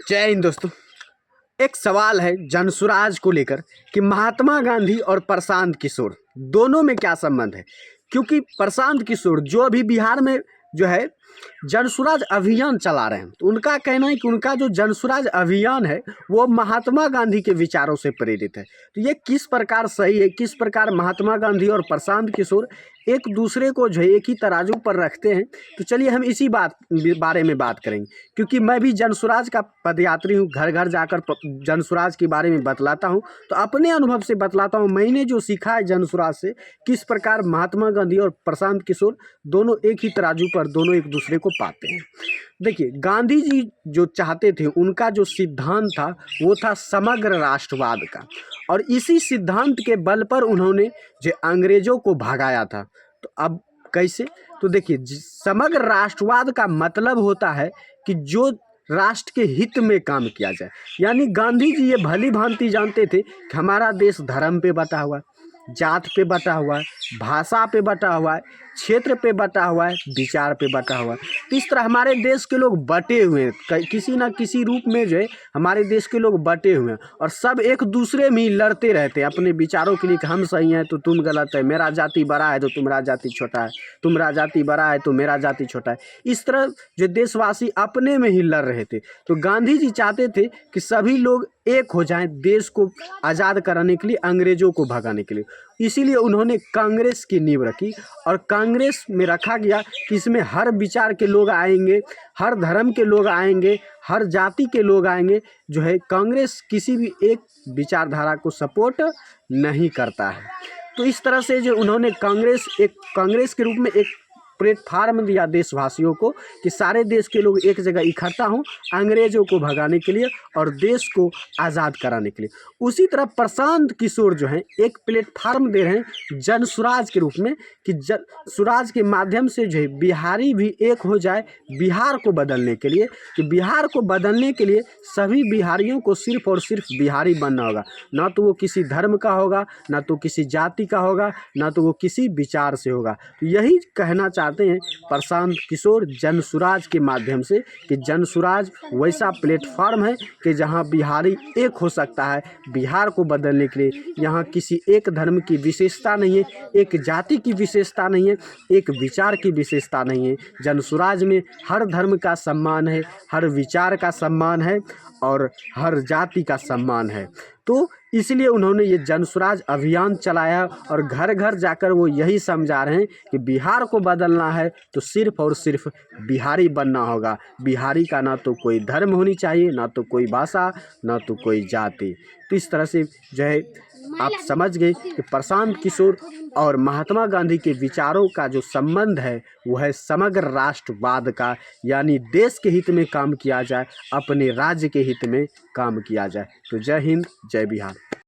जय हिंद दोस्तों। एक सवाल है जनसुराज को लेकर कि महात्मा गांधी और प्रशांत किशोर दोनों में क्या संबंध है। क्योंकि प्रशांत किशोर जो अभी बिहार में जो है जनसुराज अभियान चला रहे हैं, तो उनका कहना है कि उनका जो जनसुराज अभियान है वो महात्मा गांधी के विचारों से प्रेरित है। तो ये किस प्रकार सही है, किस प्रकार महात्मा गांधी और प्रशांत किशोर एक दूसरे को जो है एक ही तराजू पर रखते हैं, तो चलिए हम इसी बारे में बात करेंगे। क्योंकि मैं भी जनसुराज का पदयात्री हूँ, घर घर जाकर जनसुराज के बारे में बतलाता हूँ, तो अपने अनुभव से बतलाता हूँ मैंने जो सीखा है जनसुराज से, किस प्रकार महात्मा गांधी और प्रशांत किशोर दोनों एक ही तराजू पर दोनों एक दूसरे को पाते हैं। देखिए, गांधी जी जो चाहते थे, उनका जो सिद्धांत था वो था समग्र राष्ट्रवाद का, और इसी सिद्धांत के बल पर उन्होंने जो अंग्रेजों को भगाया था। तो अब कैसे? तो देखिए, समग्र राष्ट्रवाद का मतलब होता है कि जो राष्ट्र के हित में काम किया जाए। यानी गांधी जी ये भली भांति जानते थे कि हमारा देश धर्म पे बटा हुआ है, जात पे बटा हुआ है, भाषा पे बटा हुआ है, क्षेत्र पे बटा हुआ है, विचार पे बटा हुआ है। तो इस तरह हमारे देश के लोग बटे हुए हैं, किसी ना किसी रूप में जो है हमारे देश के लोग बटे हुए हैं, और सब एक दूसरे में ही लड़ते रहते हैं अपने विचारों के लिए कि हम सही हैं तो तुम गलत है, मेरा जाति बड़ा है तो तुम्हारा जाति छोटा है, तुम्हारा जाति बड़ा है तो मेरा जाति छोटा है। इस तरह जो देशवासी अपने में ही लड़ रहे थे। तो गांधी जी चाहते थे कि सभी लोग एक हो जाएं देश को आज़ाद कराने के लिए, अंग्रेजों को भगाने के लिए। इसीलिए उन्होंने कांग्रेस की नींव रखी, और कांग्रेस में रखा गया कि इसमें हर विचार के लोग आएंगे, हर धर्म के लोग आएंगे, हर जाति के लोग आएंगे। जो है कांग्रेस किसी भी एक विचारधारा को सपोर्ट नहीं करता है। तो इस तरह से जो उन्होंने कांग्रेस के रूप में एक प्लेटफार्म दिया देशवासियों को कि सारे देश के लोग एक जगह इकट्ठा हों अंग्रेजों को भगाने के लिए और देश को आज़ाद कराने के लिए। उसी तरह प्रशांत किशोर जो हैं एक प्लेटफार्म दे रहे हैं जनसुराज के रूप में कि जनसुराज के माध्यम से जो है बिहारी भी एक हो जाए बिहार को बदलने के लिए। कि बिहार को बदलने के लिए सभी बिहारियों को सिर्फ और सिर्फ बिहारी बनना होगा, ना तो वो किसी धर्म का होगा, ना तो किसी जाति का होगा, ना तो वो किसी विचार से होगा। तो यही कहना चाहते हैं प्रशांत किशोर जनसुराज के माध्यम से कि जनसुराज वैसा प्लेटफार्म है कि जहां बिहारी एक हो सकता है बिहार को बदलने के लिए। यहाँ किसी एक धर्म की विशेषता नहीं है, एक जाति की विशेषता नहीं है, एक विचार की विशेषता नहीं है। जनसुराज में हर धर्म का सम्मान है, हर विचार का सम्मान है और हर जाति का सम्मान है। तो इसलिए उन्होंने ये जनसुराज अभियान चलाया, और घर घर जाकर वो यही समझा रहे हैं कि बिहार को बदलना है तो सिर्फ और सिर्फ बिहारी बनना होगा। बिहारी का ना तो कोई धर्म होनी चाहिए, ना तो कोई भाषा, ना तो कोई जाति। तो इस तरह से जो है आप समझ गए कि प्रशांत किशोर और महात्मा गांधी के विचारों का जो संबंध है वो है समग्र राष्ट्रवाद का। यानी देश के हित में काम किया जाए, अपने राज्य के हित में काम किया जाए। तो जय हिंद, जय बिहार।